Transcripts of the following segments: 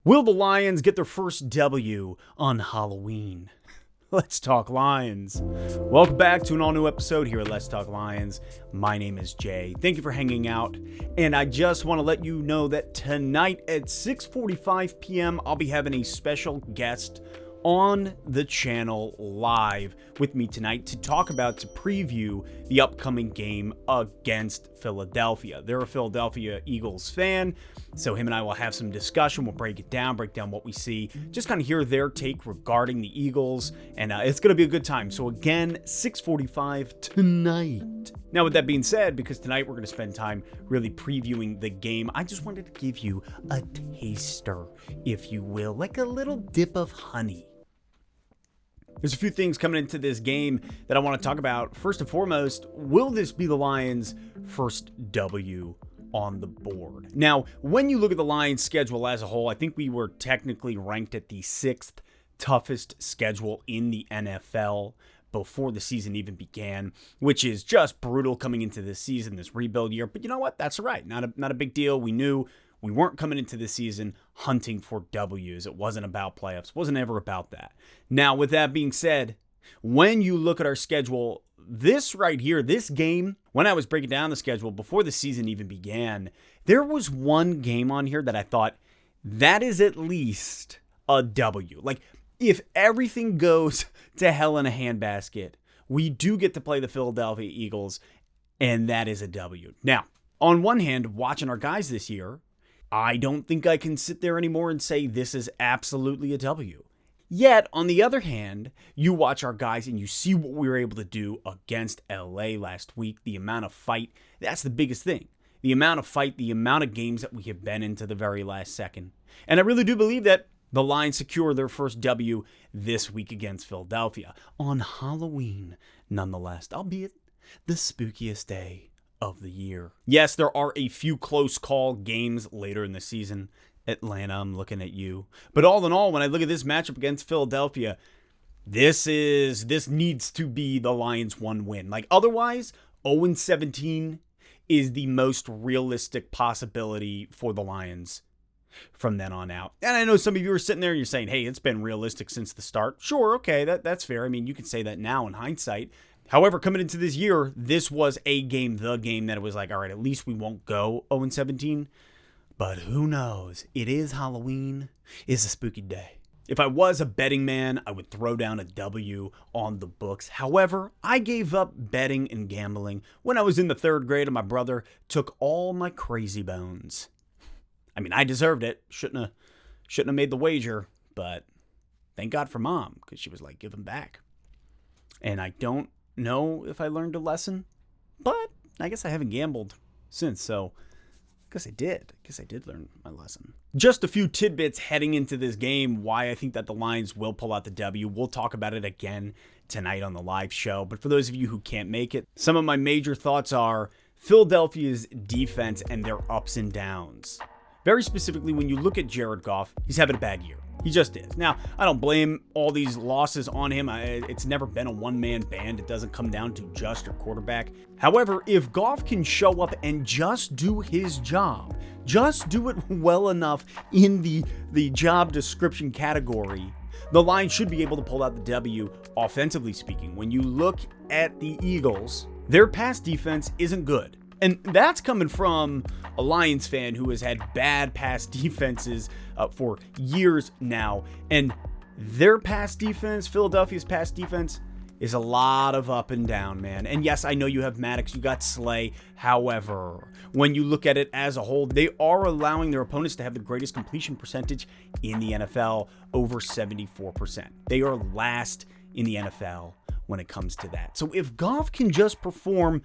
Will the Lions get their first W on Halloween? Let's Talk Lions. Welcome back to an all-new episode here at Let's Talk Lions. My name is Jay. Thank you for hanging out. And I just want to let you know that tonight at 6:45 p.m., I'll be having a special guest on the channel live with me tonight to preview the upcoming game against Philadelphia. They're a Philadelphia Eagles fan, so him and I will have some discussion. We'll break down what we see, just kind of hear their take regarding the Eagles, and it's going to be a good time. So again, 6:45 tonight. Now, with that being said, because tonight we're going to spend time really previewing the game, I just wanted to give you a taster, if you will, like a little dip of honey. There's a few things coming into this game that I want to talk about. First and foremost, will this be the Lions' first W on the board? Now, when you look at the Lions' schedule as a whole, I think we were technically ranked at the 6th toughest schedule in the NFL before the season even began, which is just brutal coming into this season, this rebuild year. But you know what? That's all right. Not a big deal. We knew we weren't coming into this season hunting for W's. It wasn't about playoffs. It wasn't ever about that. Now, with that being said, when you look at our schedule, this right here, this game, when I was breaking down the schedule before the season even began, there was one game on here that I thought, that is at least a W. Like, if everything goes to hell in a handbasket, we do get to play the Philadelphia Eagles, and that is a W. Now, on one hand, watching our guys this year, I don't think I can sit there anymore and say this is absolutely a W. Yet, on the other hand, you watch our guys and you see what we were able to do against LA last week, the amount of fight. That's the biggest thing. The amount of fight, the amount of games that we have been into the very last second. And I really do believe that the Lions secure their first W this week against Philadelphia on Halloween, nonetheless, albeit the spookiest day of the year. Yes, there are a few close call games later in the season. Atlanta, I'm looking at you. But all in all, when I look at this matchup against Philadelphia, this needs to be the Lions' one win. Like, otherwise, 0-17 is the most realistic possibility for the Lions from then on out. And I know some of you are sitting there and you're saying, hey, it's been realistic since the start. Sure, okay, that's fair. I mean, you can say that now in hindsight. However, coming into this year, this was the game that it was like, all right, at least we won't go 0-17. But who knows? It is Halloween. It's a spooky day. If I was a betting man, I would throw down a W on the books. However, I gave up betting and gambling when I was in the 3rd grade and my brother took all my crazy bones. I mean, I deserved it. Shouldn't have made the wager, but thank God for Mom, because she was like, give them back. And I don't know if I learned a lesson, but I guess I haven't gambled since, so I guess I did learn my lesson. Just a few tidbits heading into this game, why I think that the Lions will pull out the W. We'll talk about it again tonight on the live show, but for those of you who can't make it, some of my major thoughts are Philadelphia's defense and their ups and downs. Very specifically, when you look at Jared Goff, he's having a bad year. He just is. Now, I don't blame all these losses on him. It's never been a one-man band. It doesn't come down to just your quarterback. However, if Goff can show up and just do his job, just do it well enough in the job description category, the Lions should be able to pull out the W, offensively speaking. When you look at the Eagles, their pass defense isn't good. And that's coming from a Lions fan who has had bad pass defenses for years now. And their pass defense, Philadelphia's pass defense, is a lot of up and down, man. And yes, I know you have Maddox, you got Slay. However, when you look at it as a whole, they are allowing their opponents to have the greatest completion percentage in the NFL, over 74%. They are last in the NFL when it comes to that. So if Goff can just perform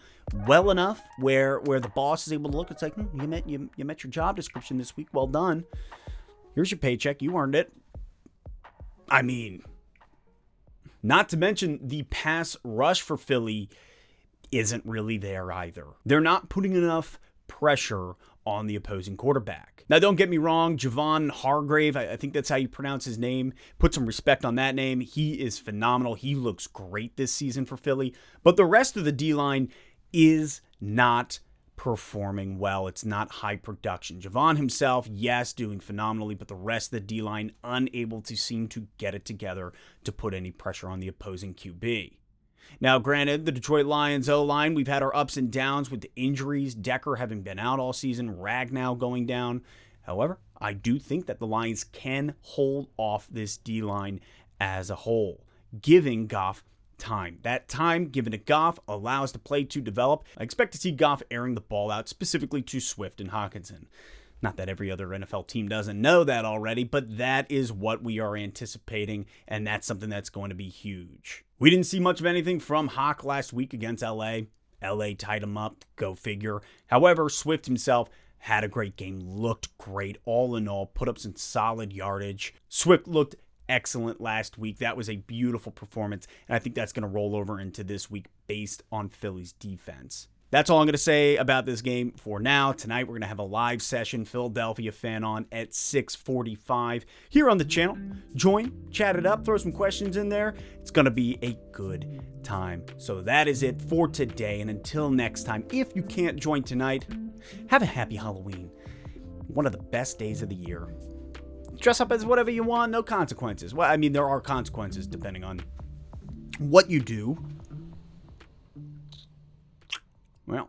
well enough where the boss is able to look, it's like, you met your job description this week, well done. Here's your paycheck, you earned it. I mean, not to mention the pass rush for Philly isn't really there either. They're not putting enough pressure on the opposing quarterback. Now, don't get me wrong, Javon Hargrave, I think that's how you pronounce his name. Put some respect on that name. He is phenomenal. He looks great this season for Philly. But the rest of the D-line is not performing well. It's not high production. Javon himself, yes, doing phenomenally, but the rest of the D-line unable to seem to get it together to put any pressure on the opposing QB. Now, granted, the Detroit Lions O-line, we've had our ups and downs with the injuries, Decker having been out all season, Ragnow going down. However, I do think that the Lions can hold off this D-line as a whole, giving Goff time. That time given to Goff allows the play to develop. I expect to see Goff airing the ball out specifically to Swift and Hockenson. Not that every other NFL team doesn't know that already, but that is what we are anticipating, and that's something that's going to be huge. We didn't see much of anything from Hawk last week against LA. LA tied him up, go figure. However, Swift himself had a great game, looked great all in all, put up some solid yardage. Swift looked excellent last week. That was a beautiful performance, and I think that's going to roll over into this week based on Philly's defense. That's all I'm going to say about this game for now. Tonight, we're going to have a live session, Philadelphia Fan On, at 6:45 here on the channel. Join, chat it up, throw some questions in there. It's going to be a good time. So that is it for today. And until next time, if you can't join tonight, have a happy Halloween. One of the best days of the year. Dress up as whatever you want, no consequences. Well, I mean, there are consequences depending on what you do. Well,